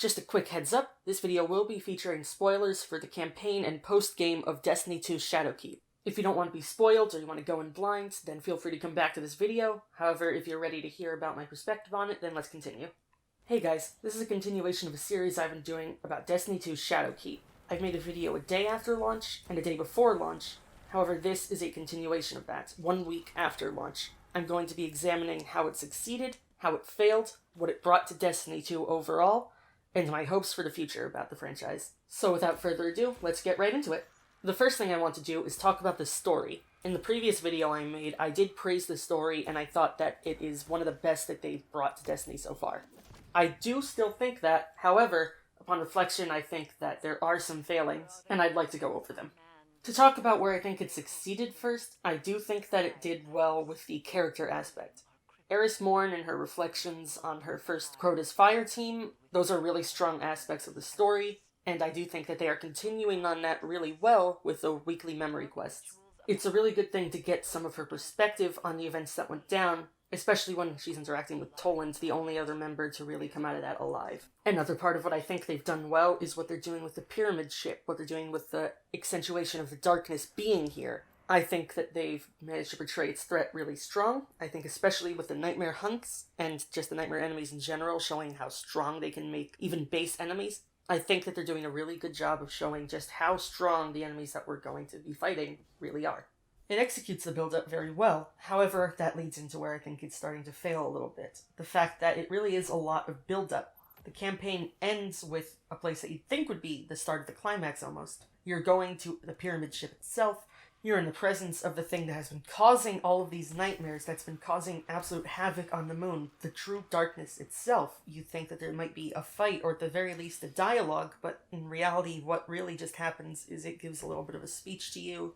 Just a quick heads up, this video will be featuring spoilers for the campaign and post-game of Destiny 2's Shadowkeep. If you don't want to be spoiled or you want to go in blind, then feel free to come back to this video. However, if you're ready to hear about my perspective on it, then let's continue. Hey guys, this is a continuation of a series I've been doing about Destiny 2's Shadowkeep. I've made a video a day after launch and a day before launch. However, this is a continuation of that, 1 week after launch. I'm going to be examining how it succeeded, how it failed, what it brought to Destiny 2 overall, and my hopes for the future about the franchise. So without further ado, let's get right into it. The first thing I want to do is talk about the story. In the previous video I made, I did praise the story, and I thought that it is one of the best that they've brought to Destiny so far. I do still think that, however, upon reflection I think that there are some failings, and I'd like to go over them. To talk about where I think it succeeded first, I do think that it did well with the character aspect. Eris Morn and her reflections on her first Crota's Fire team, those are really strong aspects of the story, and I do think that they are continuing on that really well with the weekly memory quests. It's a really good thing to get some of her perspective on the events that went down, especially when she's interacting with Toland, the only other member to really come out of that alive. Another part of what I think they've done well is what they're doing with the pyramid ship, what they're doing with the accentuation of the darkness being here. I think that they've managed to portray its threat really strong. I think especially with the nightmare hunts and just the nightmare enemies in general, showing how strong they can make even base enemies. I think that they're doing a really good job of showing just how strong the enemies that we're going to be fighting really are. It executes the build-up very well, however, that leads into where I think it's starting to fail a little bit. The fact that it really is a lot of build-up. The campaign ends with a place that you'd think would be the start of the climax almost. You're going to the pyramid ship itself. You're in the presence of the thing that has been causing all of these nightmares, that's been causing absolute havoc on the moon, the true darkness itself. You think that there might be a fight, or at the very least a dialogue, but in reality what really just happens is it gives a little bit of a speech to you,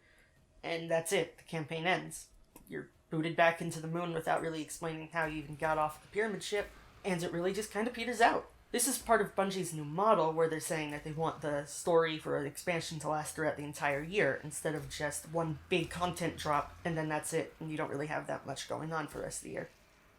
and that's it. The campaign ends. You're booted back into the moon without really explaining how you even got off the pyramid ship, and it really just kind of peters out. This is part of Bungie's new model, where they're saying that they want the story for an expansion to last throughout the entire year, instead of just one big content drop, and then that's it, and you don't really have that much going on for the rest of the year.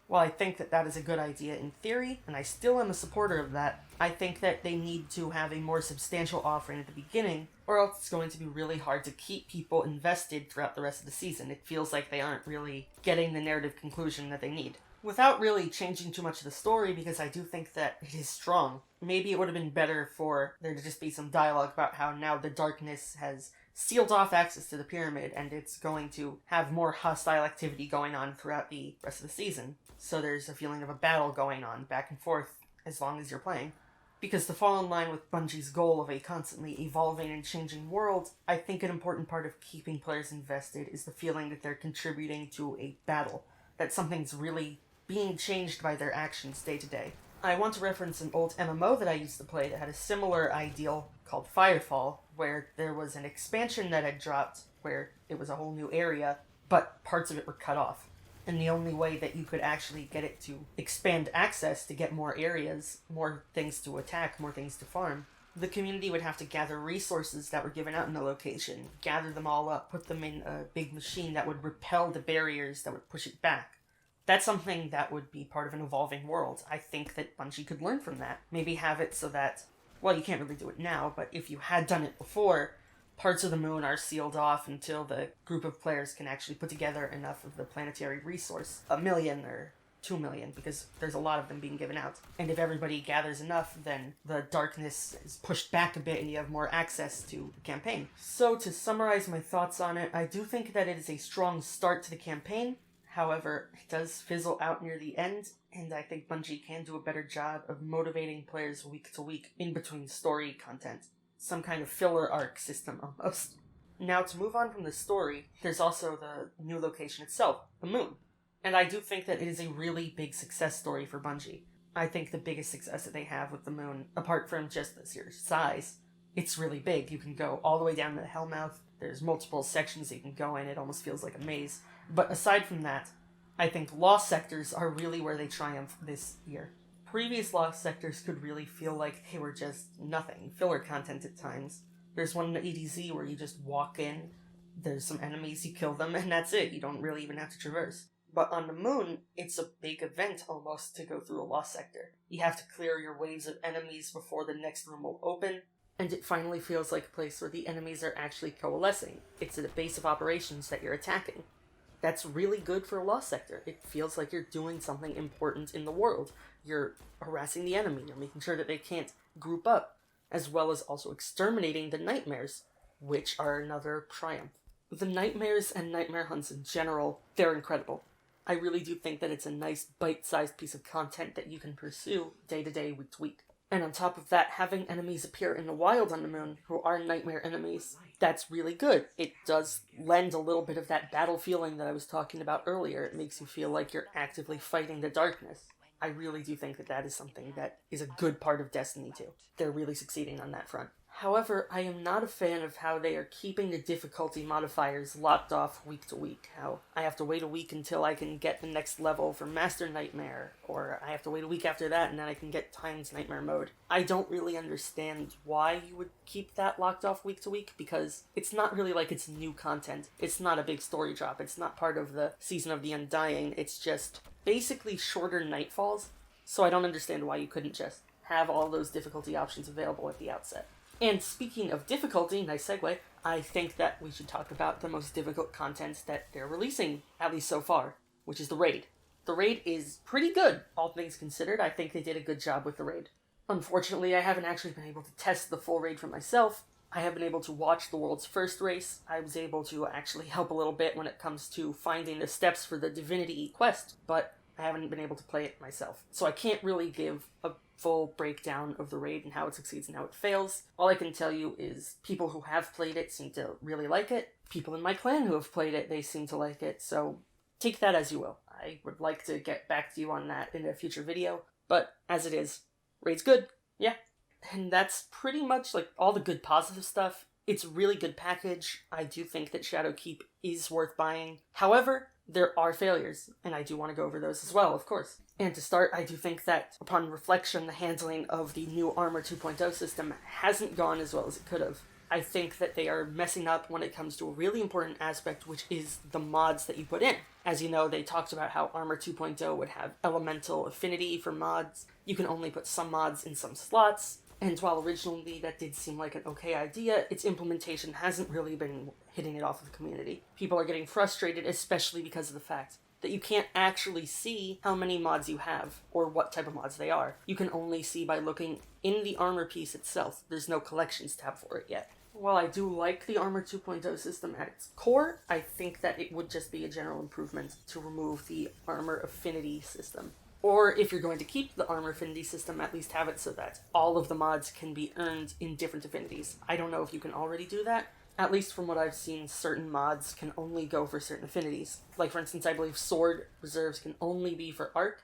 While I think that that is a good idea in theory, and I still am a supporter of that, I think that they need to have a more substantial offering at the beginning, or else it's going to be really hard to keep people invested throughout the rest of the season. It feels like they aren't really getting the narrative conclusion that they need. Without really changing too much of the story, because I do think that it is strong, maybe it would have been better for there to just be some dialogue about how now the darkness has sealed off access to the pyramid, and it's going to have more hostile activity going on throughout the rest of the season. So there's a feeling of a battle going on back and forth as long as you're playing. Because to fall in line with Bungie's goal of a constantly evolving and changing world, I think an important part of keeping players invested is the feeling that they're contributing to a battle, that something's really being changed by their actions day to day. I want to reference an old MMO that I used to play that had a similar ideal called Firefall, where there was an expansion that had dropped where it was a whole new area, but parts of it were cut off. And the only way that you could actually get it to expand access to get more areas, more things to attack, more things to farm, the community would have to gather resources that were given out in the location, gather them all up, put them in a big machine that would repel the barriers that would push it back. That's something that would be part of an evolving world. I think that Bungie could learn from that. Maybe have it so that, well, you can't really do it now, but if you had done it before, parts of the moon are sealed off until the group of players can actually put together enough of the planetary resource, 1 million or 2 million, because there's a lot of them being given out. And if everybody gathers enough, then the darkness is pushed back a bit and you have more access to the campaign. So to summarize my thoughts on it, I do think that it is a strong start to the campaign. However, it does fizzle out near the end, and I think Bungie can do a better job of motivating players week to week in between story content. Some kind of filler arc system almost. Now to move on from the story, there's also the new location itself, the moon. And I do think that it is a really big success story for Bungie. I think the biggest success that they have with the moon, apart from just the sheer size, it's really big. You can go all the way down to the Hellmouth. There's multiple sections that you can go in. It almost feels like a maze. But aside from that, I think lost sectors are really where they triumph this year. Previous lost sectors could really feel like they were just nothing, filler content at times. There's one in the EDZ where you just walk in, there's some enemies, you kill them, and that's it. You don't really even have to traverse. But on the moon, it's a big event almost to go through a lost sector. You have to clear your waves of enemies before the next room will open, and it finally feels like a place where the enemies are actually coalescing. It's at a base of operations that you're attacking. That's really good for a lost sector. It feels like you're doing something important in the world. You're harassing the enemy, you're making sure that they can't group up, as well as also exterminating the nightmares, which are another triumph. The nightmares and nightmare hunts in general, they're incredible. I really do think that it's a nice bite-sized piece of content that you can pursue day to day, week to week. And on top of that, having enemies appear in the wild on the moon who are nightmare enemies, that's really good. It does lend a little bit of that battle feeling that I was talking about earlier. It makes you feel like you're actively fighting the darkness. I really do think that that is something that is a good part of Destiny 2. They're really succeeding on that front. However, I am not a fan of how they are keeping the difficulty modifiers locked off week to week. How I have to wait a week until I can get the next level for Master Nightmare, or I have to wait a week after that and then I can get Times Nightmare mode. I don't really understand why you would keep that locked off week to week, because it's not really like it's new content. It's not a big story drop. It's not part of the Season of the Undying. It's just basically shorter nightfalls, so I don't understand why you couldn't just have all those difficulty options available at the outset. And speaking of difficulty, nice segue, I think that we should talk about the most difficult content that they're releasing, at least so far, which is the raid. The raid is pretty good, all things considered. I think they did a good job with the raid. Unfortunately, I haven't actually been able to test the full raid for myself. I have been able to watch the world's first race. I was able to actually help a little bit when it comes to finding the steps for the Divinity quest, but I haven't been able to play it myself. So I can't really give a full breakdown of the raid and how it succeeds and how it fails. All I can tell you is people who have played it seem to really like it. People in my clan who have played it, they seem to like it, so take that as you will. I would like to get back to you on that in a future video, but as it is, raid's good, yeah. And that's pretty much like all the good positive stuff. It's a really good package. I do think that Shadowkeep is worth buying. However, there are failures, and I do want to go over those as well, of course. And to start, I do think that, upon reflection, the handling of the new Armor 2.0 system hasn't gone as well as it could have. I think that they are messing up when it comes to a really important aspect, which is the mods that you put in. As you know, they talked about how Armor 2.0 would have elemental affinity for mods. You can only put some mods in some slots. And while originally that did seem like an okay idea, its implementation hasn't really been hitting it off with the community. People are getting frustrated, especially because of the fact that you can't actually see how many mods you have, or what type of mods they are. You can only see by looking in the armor piece itself. There's no collections tab for it yet. While I do like the Armor 2.0 system at its core, I think that it would just be a general improvement to remove the armor affinity system. Or if you're going to keep the armor affinity system, at least have it so that all of the mods can be earned in different affinities. I don't know if you can already do that. At least from what I've seen, certain mods can only go for certain affinities. Like, for instance, I believe Sword Reserves can only be for Arc.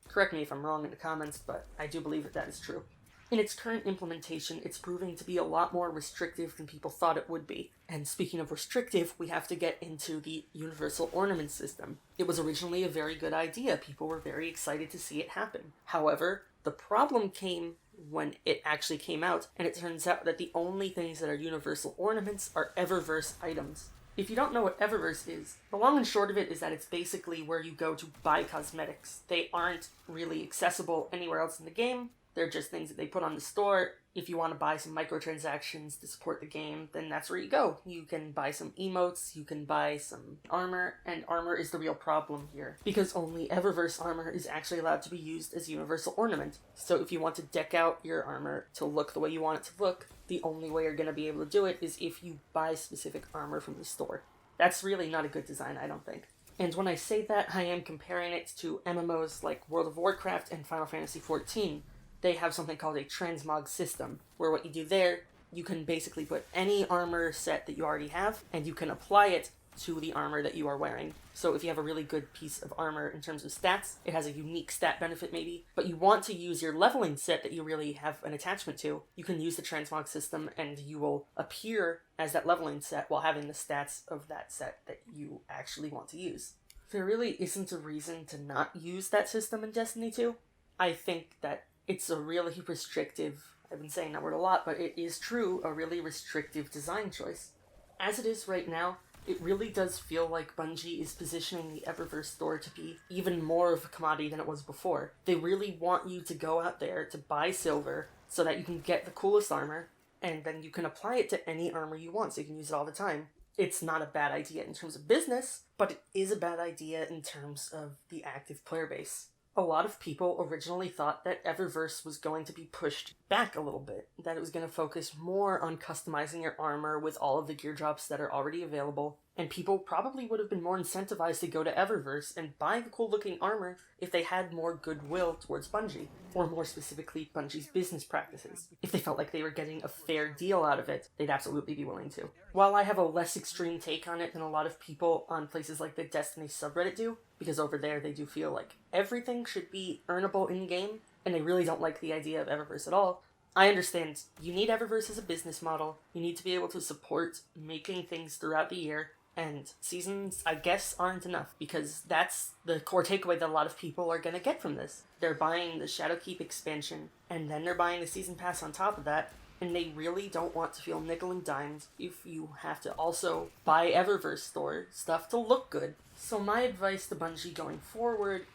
Correct me if I'm wrong in the comments, but I do believe that that is true. In its current implementation, it's proving to be a lot more restrictive than people thought it would be. And speaking of restrictive, we have to get into the Universal Ornament system. It was originally a very good idea. People were very excited to see it happen. However, the problem came when it actually came out, and it turns out that the only things that are universal ornaments are Eververse items. If you don't know what Eververse is, the long and short of it is that it's basically where you go to buy cosmetics. They aren't really accessible anywhere else in the game. They're just things that they put on the store. If you want to buy some microtransactions to support the game, then that's where you go. You can buy some emotes, you can buy some armor, and armor is the real problem here, because only Eververse armor is actually allowed to be used as universal ornament. So if you want to deck out your armor to look the way you want it to look, the only way you're going to be able to do it is if you buy specific armor from the store. That's really not a good design, I don't think. And when I say that, I am comparing it to MMOs like World of Warcraft and Final Fantasy XIV. They have something called a transmog system, where what you do there, you can basically put any armor set that you already have, and you can apply it to the armor that you are wearing. So if you have a really good piece of armor in terms of stats, it has a unique stat benefit maybe, but you want to use your leveling set that you really have an attachment to, you can use the transmog system and you will appear as that leveling set while having the stats of that set that you actually want to use. There really isn't a reason to not use that system in Destiny 2. I think that it's a really restrictive, I've been saying that word a lot, but it is true, a really restrictive design choice. As it is right now, It really does feel like Bungie is positioning the Eververse store to be even more of a commodity than it was before. They really want you to go out there to buy silver so that you can get the coolest armor, and then you can apply it to any armor you want so you can use it all the time. It's not a bad idea in terms of business, but it is a bad idea in terms of the active player base. A lot of people originally thought that Eververse was going to be pushed back a little bit, that it was going to focus more on customizing your armor with all of the gear drops that are already available, and people probably would have been more incentivized to go to Eververse and buy the cool looking armor if they had more goodwill towards Bungie, or more specifically Bungie's business practices. If they felt like they were getting a fair deal out of it, they'd absolutely be willing to. While I have a less extreme take on it than a lot of people on places like the Destiny subreddit do, because over there they do feel like everything should be earnable in-game, and they really don't like the idea of Eververse at all, I understand you need Eververse as a business model, you need to be able to support making things throughout the year, and seasons, I guess, aren't enough, because that's the core takeaway that a lot of people are going to get from this. They're buying the Shadowkeep expansion, and then they're buying the season pass on top of that, and they really don't want to feel nickel and dimed if you have to also buy Eververse store stuff to look good. So my advice to Bungie going forward,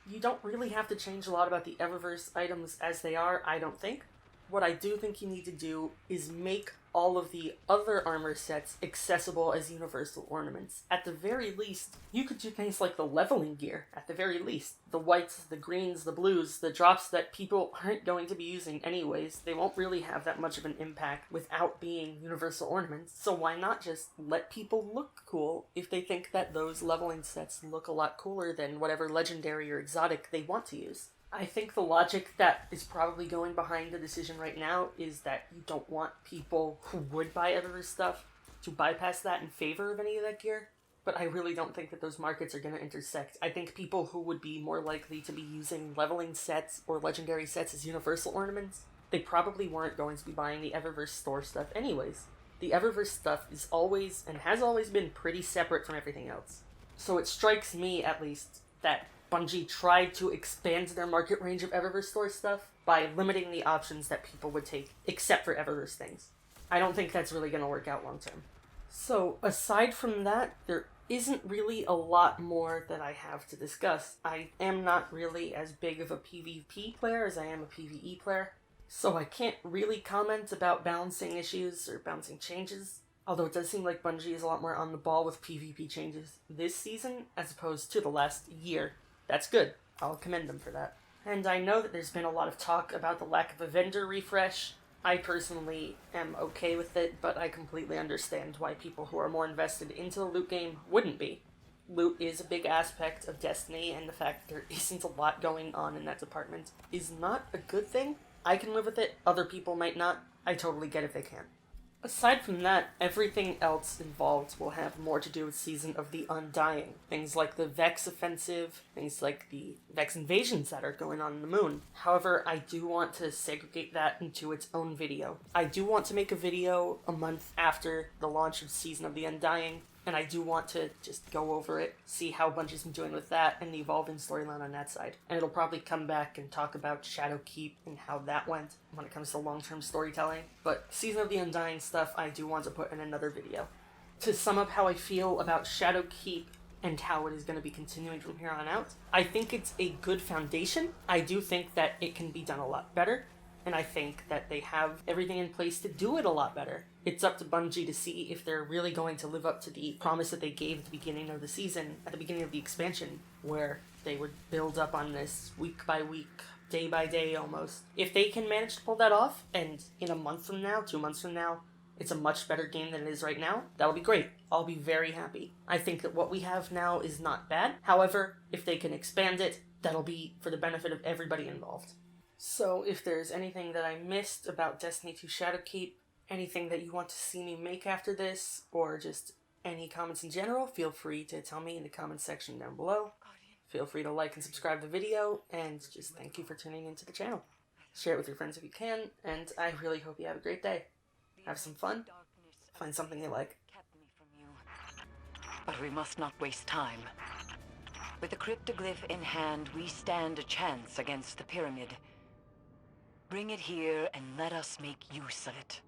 you don't really have to change a lot about the Eververse items as they are, I don't think. What I do think you need to do is make all of the other armor sets accessible as universal ornaments. At the very least, you could do things like the leveling gear, at the very least. The whites, the greens, the blues, the drops that people aren't going to be using anyways, they won't really have that much of an impact without being universal ornaments, so why not just let people look cool if they think that those leveling sets look a lot cooler than whatever legendary or exotic they want to use? I think the logic that is probably going behind the decision right now is that you don't want people who would buy Eververse stuff to bypass that in favor of any of that gear, but I really don't think that those markets are going to intersect. I think people who would be more likely to be using leveling sets or legendary sets as universal ornaments, they probably weren't going to be buying the Eververse store stuff anyways. The Eververse stuff is always, and has always been, pretty separate from everything else. So it strikes me, at least, that Bungie tried to expand their market range of Eververse store stuff by limiting the options that people would take, except for Eververse things. I don't think that's really going to work out long term. So, aside from that, there isn't really a lot more that I have to discuss. I am not really as big of a PvP player as I am a PvE player, so I can't really comment about balancing issues or balancing changes. Although it does seem like Bungie is a lot more on the ball with PvP changes this season as opposed to the last year. That's good. I'll commend them for that. And I know that there's been a lot of talk about the lack of a vendor refresh. I personally am okay with it, but I completely understand why people who are more invested into the loot game wouldn't be. Loot is a big aspect of Destiny, and the fact that there isn't a lot going on in that department is not a good thing. I can live with it, other people might not. I totally get if they can. Aside from that, everything else involved will have more to do with Season of the Undying. Things like the Vex offensive, things like the Vex invasions that are going on in the moon. However, I do want to segregate that into its own video. I do want to make a video a month after the launch of Season of the Undying, and I do want to just go over it, see how Bungie's been doing with that, and the evolving storyline on that side. And it'll probably come back and talk about Shadowkeep and how that went when it comes to long-term storytelling. But Season of the Undying stuff I do want to put in another video. To sum up how I feel about Shadowkeep and how it is going to be continuing from here on out, I think it's a good foundation. I do think that it can be done a lot better, and I think that they have everything in place to do it a lot better. It's up to Bungie to see if they're really going to live up to the promise that they gave at the beginning of the season, at the beginning of the expansion, where they would build up on this week by week, day by day almost. If they can manage to pull that off, and in a month from now, 2 months from now, it's a much better game than it is right now, that'll be great. I'll be very happy. I think that what we have now is not bad. However, if they can expand it, that'll be for the benefit of everybody involved. So if there's anything that I missed about Destiny 2 Shadowkeep, anything that you want to see me make after this, or just any comments in general, feel free to tell me in the comments section down below. Feel free to like and subscribe the video, and just thank you for tuning into the channel. Share it with your friends if you can, and I really hope you have a great day. Have some fun, find something you like. But we must not waste time. With the cryptoglyph in hand, we stand a chance against the pyramid. Bring it here and let us make use of it.